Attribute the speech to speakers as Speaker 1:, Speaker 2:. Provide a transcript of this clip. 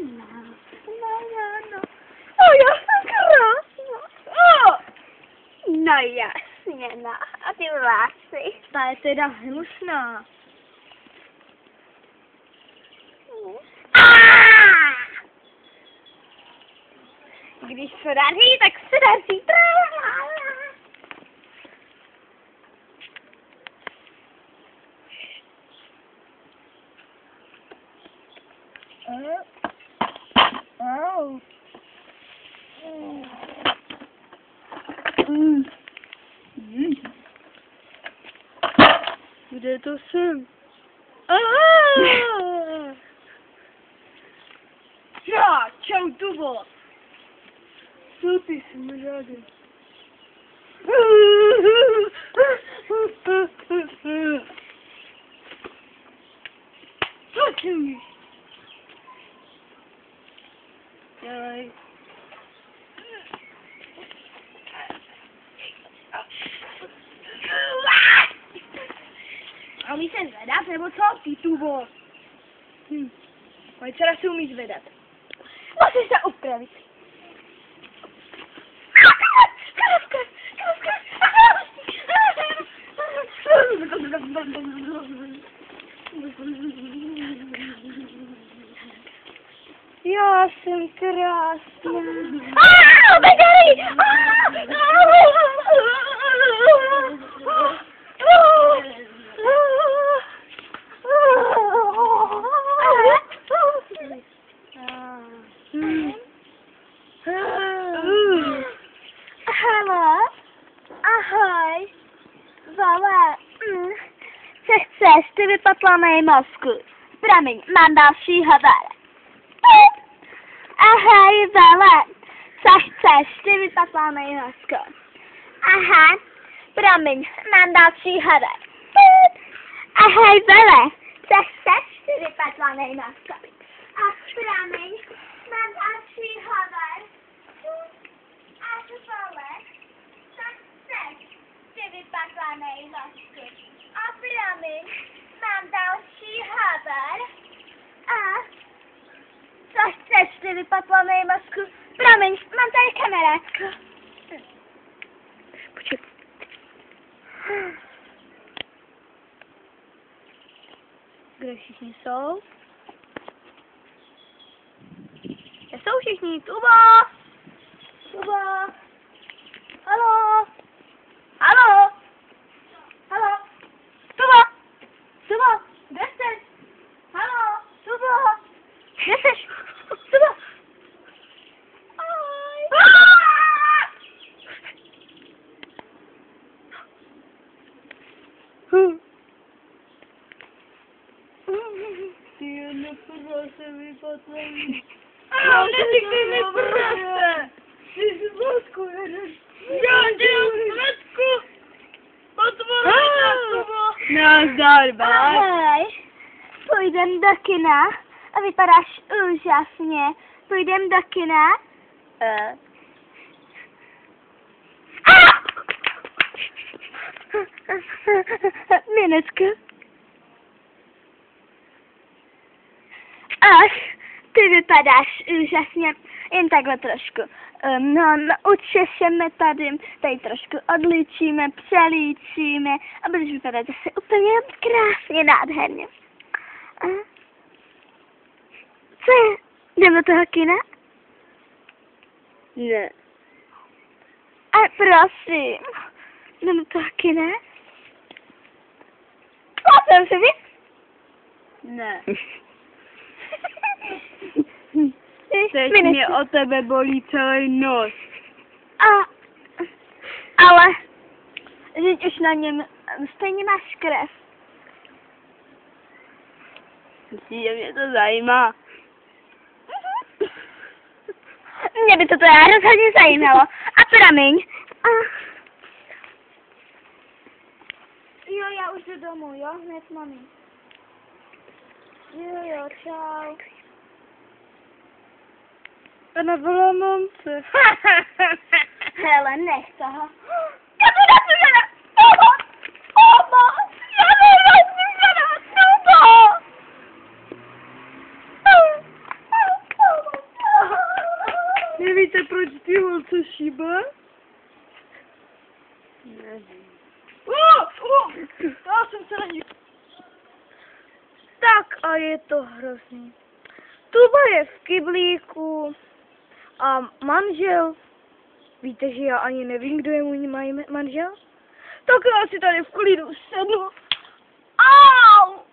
Speaker 1: no. O, já jsem krásná. No jasně, no. A ty vlasy.
Speaker 2: Ta je teda hnusná.
Speaker 1: Když se daří, tak se daří.
Speaker 2: Kde to jsem?
Speaker 1: Já, čau, Tubo.
Speaker 2: Co ty jsi mi žádný?
Speaker 1: Co čumíš?
Speaker 2: Dělej.
Speaker 1: A umí se zvedat, nebo co? Ty, Tubo.
Speaker 2: Moje dcera se umí zvedat.
Speaker 1: Musíš se upravit.
Speaker 2: Já jsem krásná.
Speaker 1: Beděli! Hele, ahoj, vole, co chceš, ty vypatlanej mozku. Promiň, mám další hovor. Ahoj, vole, co chceš, ty vypatlanej mozku. Aha, promiň, mám další hovor. Ahoj, vole, co chceš, ty vypatlanej mozku. A promiň, mám další hovor. A vole, co chceš, ty vypatlanej mozku. A promiň, mám další hovor. A co chceš, ty vypatlanej mozku? Promiň, mám tady kamarádku.
Speaker 2: Počkej. Kde všichni jsou? Kde jsou všichni? Tuba! Tuba! Haló! Haló! Haló! Tuba! Tuba! Kde jsi? Haló! Tuba! Kde jsi? Tuba! Ahoj! Ty jedno prase vypatlaný.
Speaker 1: Neříkej mi prase!
Speaker 2: Ty jsi blesku jeden.
Speaker 1: Já dělám blesku!
Speaker 2: Nazdar, bye.
Speaker 1: Ahoj, půjdem do kina a vypadáš úžasně. Půjdem do kina. Minutku. Ach, ty vypadáš úžasně. Jen takhle trošku. Učešeme tady trošku odličíme, přelíčíme a budeš vypadat zase úplně krásně, nádherně. Co je? Jdeme do toho kina?
Speaker 2: Ne.
Speaker 1: A prosím, jdeme do toho kina? Plácem se víc?
Speaker 2: Ne. Teď mě o tebe bolí celý nos.
Speaker 1: Ale, teď už na něm stejně máš krev.
Speaker 2: Myslíš, že mě to zajímá?
Speaker 1: Mě by to teda rozhodně zajímalo. A promiň. Jo, já už jdu domů, jo? Hned, mami. Jo, čau.
Speaker 2: A nebyla mamce.
Speaker 1: Hele, nech toho.
Speaker 2: Nevíte, proč ty holce šíbe? Nevím. Já jsem se na ní...
Speaker 1: Tak a je to hrozný. Tuba je v kyblíku a manžel, víte, že já ani nevím, kdo je můj manžel? Tak já si tady v klidu sednu. Au!